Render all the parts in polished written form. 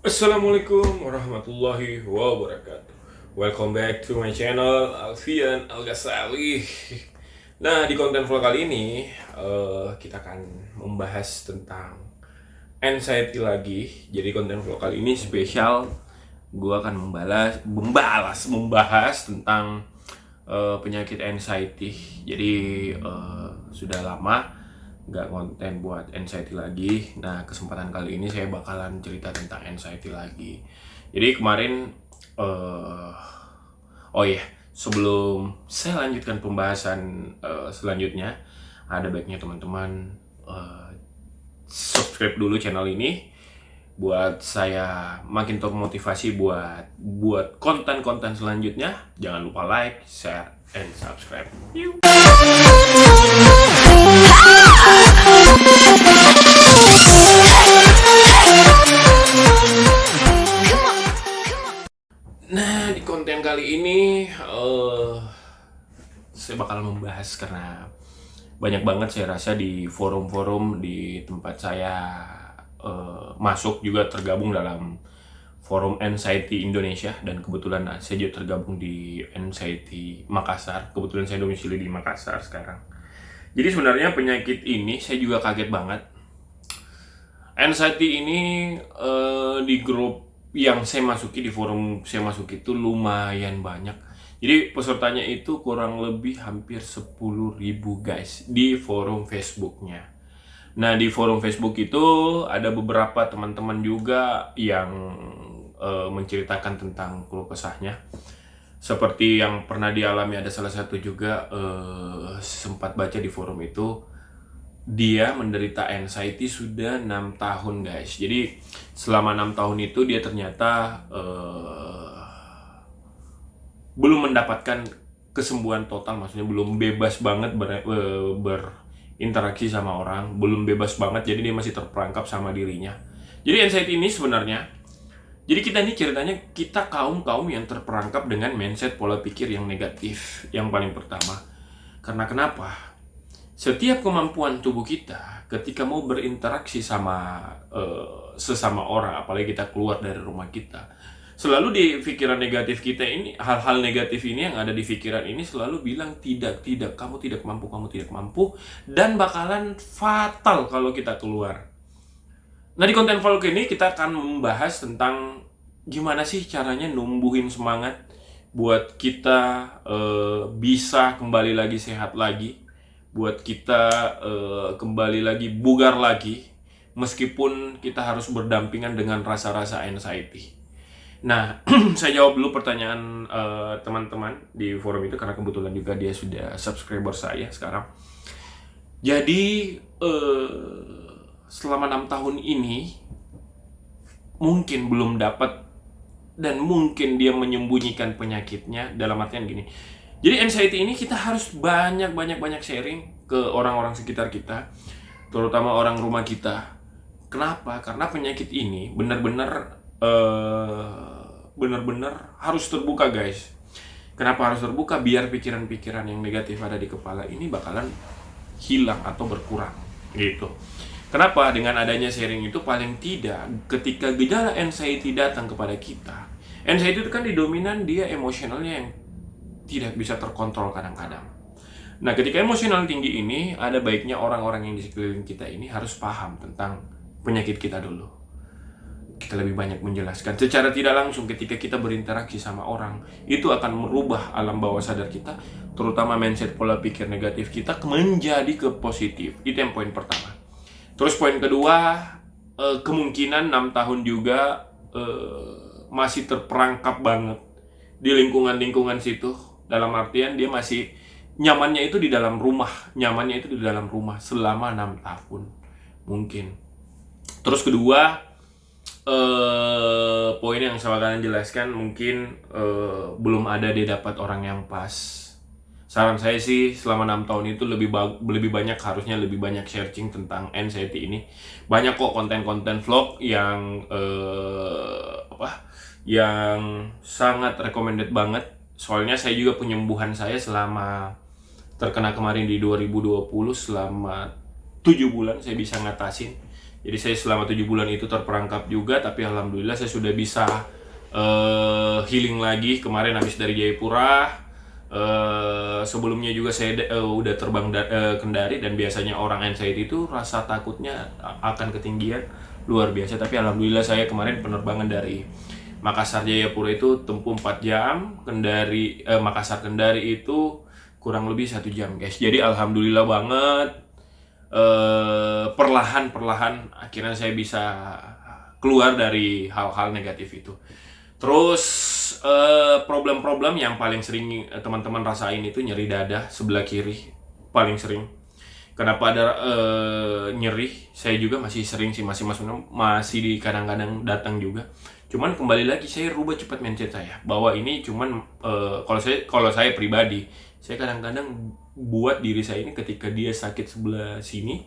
Assalamualaikum warahmatullahi wabarakatuh. Welcome back to my channel Alfian Al-Ghazali. Nah, di konten vlog kali ini kita akan membahas tentang anxiety lagi. Jadi konten vlog kali ini spesial. Gue akan membahas tentang penyakit anxiety. Jadi sudah lama nggak konten buat anxiety lagi. Nah, kesempatan kali ini saya bakalan cerita tentang anxiety lagi. Jadi kemarin oh iya, sebelum saya lanjutkan pembahasan selanjutnya, ada baiknya teman-teman subscribe dulu channel ini buat saya makin termotivasi buat konten-konten selanjutnya. Jangan lupa like, share, and subscribe. Nah, di konten kali ini saya bakal membahas karena banyak banget saya rasa di forum-forum di tempat saya masuk juga tergabung dalam forum Anxiety Indonesia, dan kebetulan saya juga tergabung di Anxiety Makassar. Kebetulan saya domisili di Makassar sekarang. Jadi sebenarnya penyakit ini saya juga kaget banget. Anxiety ini di grup yang saya masuki, di forum saya masuki itu lumayan banyak. Jadi pesertanya itu kurang lebih hampir 10.000 guys di forum Facebooknya. Nah, di forum Facebook itu ada beberapa teman-teman juga yang menceritakan tentang keluh kesahnya. Seperti yang pernah dialami, ada salah satu juga sempat baca di forum itu, dia menderita anxiety sudah 6 tahun guys. Jadi selama 6 tahun itu dia ternyata belum mendapatkan kesembuhan total. Maksudnya belum bebas banget berinteraksi sama orang, belum bebas banget, jadi dia masih terperangkap sama dirinya. Jadi anxiety ini sebenarnya, jadi kita ini ceritanya kita kaum yang terperangkap dengan mindset pola pikir yang negatif yang paling pertama. Karena kenapa? Setiap kemampuan tubuh kita ketika mau berinteraksi sama sesama orang, apalagi kita keluar dari rumah kita, selalu di pikiran negatif kita ini, hal-hal negatif ini yang ada di pikiran ini selalu bilang tidak, kamu tidak mampu, dan bakalan fatal kalau kita keluar. Nah, di konten vlog ini kita akan membahas tentang gimana sih caranya numbuhin semangat buat kita bisa kembali lagi sehat lagi, buat kita kembali lagi bugar lagi, meskipun kita harus berdampingan dengan rasa-rasa anxiety. Nah, saya jawab dulu pertanyaan teman-teman di forum itu, karena kebetulan juga dia sudah subscriber saya sekarang. Jadi selama 6 tahun ini mungkin belum dapat, dan mungkin dia menyembunyikan penyakitnya. Dalam artian gini, jadi anxiety ini kita harus banyak sharing ke orang-orang sekitar kita, terutama orang rumah kita. Kenapa? Karena penyakit ini benar-benar harus terbuka guys. Kenapa harus terbuka? Biar pikiran-pikiran yang negatif ada di kepala ini bakalan hilang atau berkurang gitu. Kenapa? Dengan adanya sharing itu, paling tidak ketika gejala anxiety datang kepada kita, anxiety itu kan didominan dia emosionalnya yang tidak bisa terkontrol kadang-kadang. Nah, ketika emosional tinggi ini, ada baiknya orang-orang yang di sekeliling kita ini harus paham tentang penyakit kita dulu. Kita lebih banyak menjelaskan secara tidak langsung. Ketika kita berinteraksi sama orang, itu akan merubah alam bawah sadar kita, terutama mindset pola pikir negatif kita menjadi ke positif. Itu yang poin pertama. Terus poin kedua, kemungkinan 6 tahun juga masih terperangkap banget di lingkungan situ. Dalam artian dia masih nyamannya itu di dalam rumah, selama 6 tahun mungkin. Terus kedua, poin yang saya akan jelaskan, mungkin belum ada dia dapat orang yang pas. Saran saya sih, selama 6 tahun itu lebih banyak, harusnya lebih banyak searching tentang anxiety ini. Banyak kok konten-konten vlog yang yang sangat recommended banget. Soalnya saya juga penyembuhan saya selama terkena kemarin di 2020, selama 7 bulan saya bisa ngatasin. Jadi saya selama 7 bulan itu terperangkap juga, tapi alhamdulillah saya sudah bisa healing lagi. Kemarin habis dari Jayapura, sebelumnya juga saya udah terbang Kendari, dan biasanya orang anxiety itu rasa takutnya akan ketinggian luar biasa, tapi alhamdulillah saya kemarin penerbangan dari Makassar Jayapura itu tempuh 4 jam, Makassar Kendari itu kurang lebih 1 jam guys. Jadi alhamdulillah banget, perlahan-perlahan akhirnya saya bisa keluar dari hal-hal negatif itu. Terus problem-problem yang paling sering teman-teman rasain itu nyeri dada sebelah kiri paling sering. Kenapa ada nyeri? Saya juga masih sering sih, masih di kadang-kadang datang juga. Cuman kembali lagi saya rubah cepat mindset saya bahwa ini cuman kalau saya pribadi, saya kadang-kadang buat diri saya ini ketika dia sakit sebelah sini,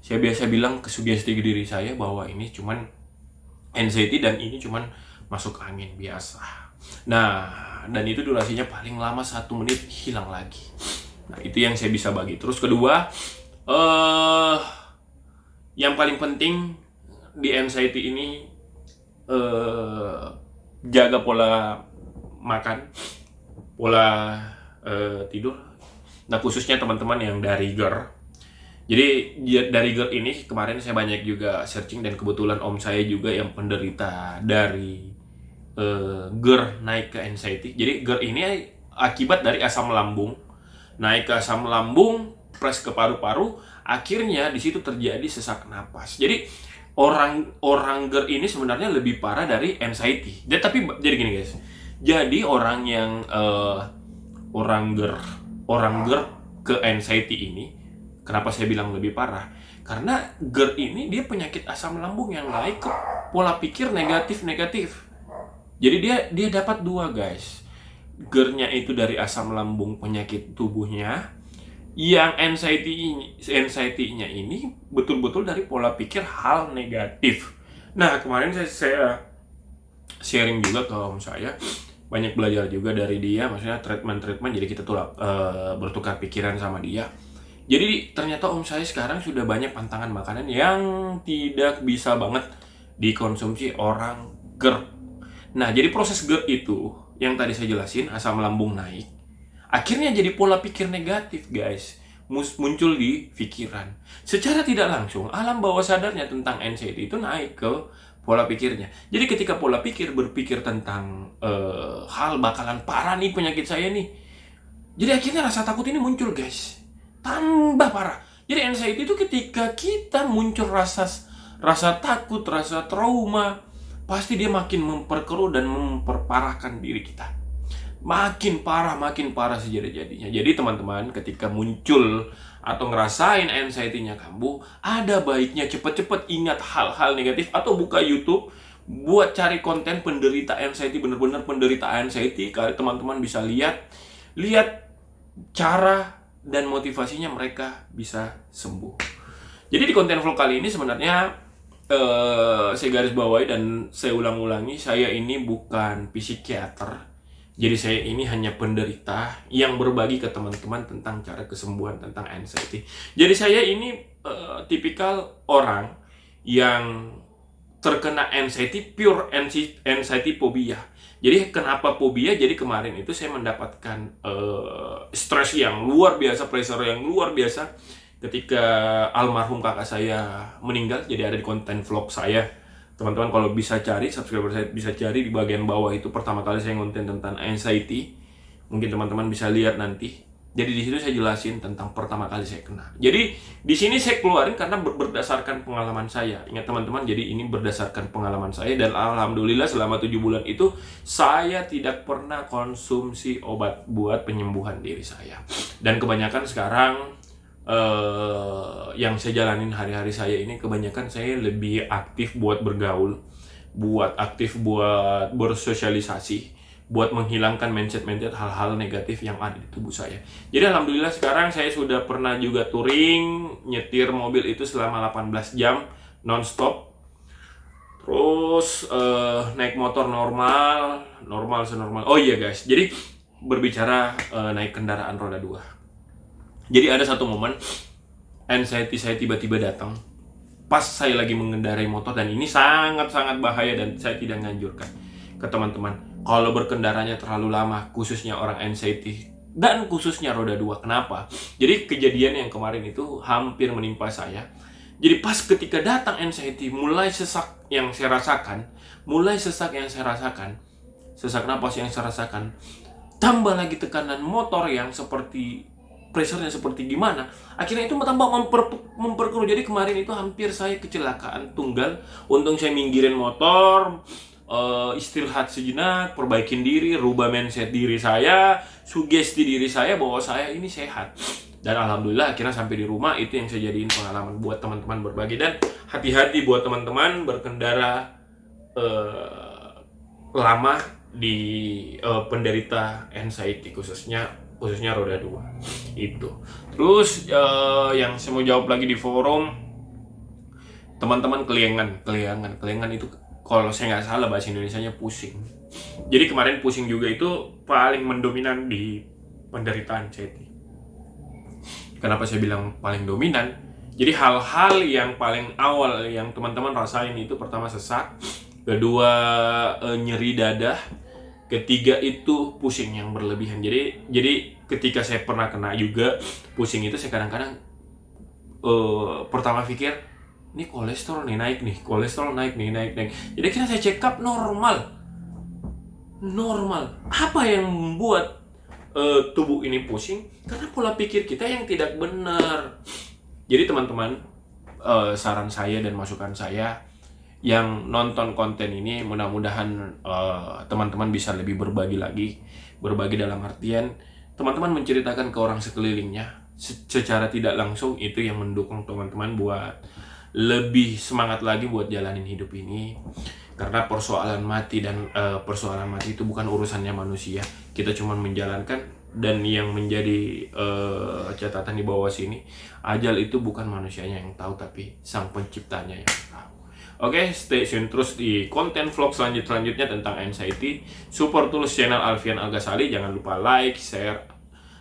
saya biasa bilang ke sugesti diri saya bahwa ini cuman anxiety dan ini cuman masuk angin biasa. Nah, dan itu durasinya paling lama 1 menit hilang lagi. Nah, itu yang saya bisa bagi. Terus kedua, yang paling penting di anxiety ini, jaga pola makan, pola tidur. Nah, khususnya teman-teman yang dari GER. Jadi dari GER ini kemarin saya banyak juga searching, dan kebetulan om saya juga yang penderita dari GER naik ke anxiety. Jadi GER ini akibat dari asam lambung, naik ke asam lambung, press ke paru-paru, akhirnya di situ terjadi sesak napas. Jadi orang GER ini sebenarnya lebih parah dari anxiety. Jadi gini guys. Jadi orang yang orang GER ke anxiety ini, kenapa saya bilang lebih parah? Karena GER ini dia penyakit asam lambung yang naik ke pola pikir negatif. Jadi dia dapat 2 guys. GER-nya itu dari asam lambung penyakit tubuhnya, yang anxiety-nya ini betul-betul dari pola pikir hal negatif. Nah, kemarin saya sharing juga ke om saya, banyak belajar juga dari dia, maksudnya treatment, jadi kita tuh bertukar pikiran sama dia. Jadi ternyata om saya sekarang sudah banyak pantangan makanan yang tidak bisa banget dikonsumsi orang GER. Nah, jadi proses GER itu yang tadi saya jelasin, asam lambung naik, akhirnya jadi pola pikir negatif guys, muncul di pikiran. Secara tidak langsung, alam bawah sadarnya tentang anxiety itu naik ke pola pikirnya. Jadi ketika pola pikir berpikir tentang hal bakalan parah nih penyakit saya nih, jadi akhirnya rasa takut ini muncul guys, tambah parah. Jadi anxiety itu ketika kita muncul rasa takut, rasa trauma, pasti dia makin memperkeruh dan memperparahkan diri kita. Makin parah sejadi-jadinya. Jadi teman-teman, ketika muncul atau ngerasain anxiety-nya kambuh, ada baiknya cepet-cepet ingat hal-hal negatif, atau buka YouTube buat cari konten penderita anxiety, bener-bener penderita anxiety. Kalau teman-teman bisa lihat cara dan motivasinya mereka bisa sembuh. Jadi di konten vlog kali ini sebenarnya saya garis bawahi dan saya ulang-ulangi, saya ini bukan psikiater. Jadi saya ini hanya penderita yang berbagi ke teman-teman tentang cara kesembuhan tentang anxiety. Jadi saya ini tipikal orang yang terkena anxiety, pure anxiety phobia. Jadi kenapa phobia? Jadi kemarin itu saya mendapatkan stres yang luar biasa, pressure yang luar biasa ketika almarhum kakak saya meninggal. Jadi ada di konten vlog saya. Teman-teman kalau bisa cari, subscriber saya bisa cari di bagian bawah itu, pertama kali saya ngonten tentang anxiety. Mungkin teman-teman bisa lihat nanti. Jadi di situ saya jelasin tentang pertama kali saya kena. Jadi di sini saya keluarin karena berdasarkan pengalaman saya. Ingat teman-teman, jadi ini berdasarkan pengalaman saya, dan alhamdulillah selama 7 bulan itu saya tidak pernah konsumsi obat buat penyembuhan diri saya. Dan kebanyakan sekarang yang saya jalanin hari-hari saya ini, kebanyakan saya lebih aktif buat bergaul, buat bersosialisasi, buat menghilangkan mindset hal-hal negatif yang ada di tubuh saya. Jadi alhamdulillah sekarang saya sudah pernah juga touring, nyetir mobil itu selama 18 jam non-stop. Terus naik motor normal senormal. Oh iya guys, jadi berbicara naik kendaraan roda 2. Jadi ada satu momen anxiety saya tiba-tiba datang. pas saya lagi mengendarai motor, dan ini sangat-sangat bahaya dan saya tidak menganjurkan ke teman-teman kalau berkendaranya terlalu lama, khususnya orang anxiety dan khususnya roda 2. Kenapa? Jadi kejadian yang kemarin itu hampir menimpa saya. Jadi pas ketika datang anxiety, mulai sesak yang saya rasakan, sesak napas yang saya rasakan, tambah lagi tekanan motor yang seperti pressure-nya seperti gimana, akhirnya itu tambah memperkeruh. Jadi kemarin itu hampir saya kecelakaan tunggal. Untung saya minggirin motor, istirahat sejenak, perbaikin diri, rubah mindset diri saya, sugesti diri saya bahwa saya ini sehat. Dan alhamdulillah akhirnya sampai di rumah. Itu yang saya jadiin pengalaman buat teman-teman berbagi. Dan hati-hati buat teman-teman berkendara lama di penderita anxiety, khususnya roda 2 itu. Terus yang saya mau jawab lagi di forum, teman-teman keliangan itu kalau saya nggak salah bahasa Indonesianya pusing. Jadi kemarin pusing juga itu paling mendominan di penderita anxiety. Kenapa saya bilang paling dominan? Jadi hal-hal yang paling awal yang teman-teman rasain itu, pertama sesak, kedua nyeri dada, ketiga itu pusing yang berlebihan. Jadi ketika saya pernah kena juga pusing itu, saya kadang-kadang pertama pikir ini kolesterol nih naik nih. Jadi akhirnya saya check up normal. Apa yang membuat tubuh ini pusing? Karena pola pikir kita yang tidak benar. Jadi teman-teman, saran saya dan masukan saya yang nonton konten ini, mudah-mudahan teman-teman bisa lebih berbagi lagi. Berbagi dalam artian teman-teman menceritakan ke orang sekelilingnya secara tidak langsung. Itu yang mendukung teman-teman buat lebih semangat lagi buat jalanin hidup ini. Karena persoalan mati itu bukan urusannya manusia. Kita cuma menjalankan. Dan yang menjadi catatan di bawah sini, ajal itu bukan manusianya yang tahu, tapi sang penciptanya yang tahu. Oke, stay tune terus di konten vlog selanjutnya tentang anxiety. Support terus channel Alfian Al Ghazali. Jangan lupa like, share,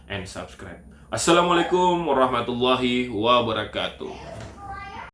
and subscribe. Assalamualaikum warahmatullahi wabarakatuh.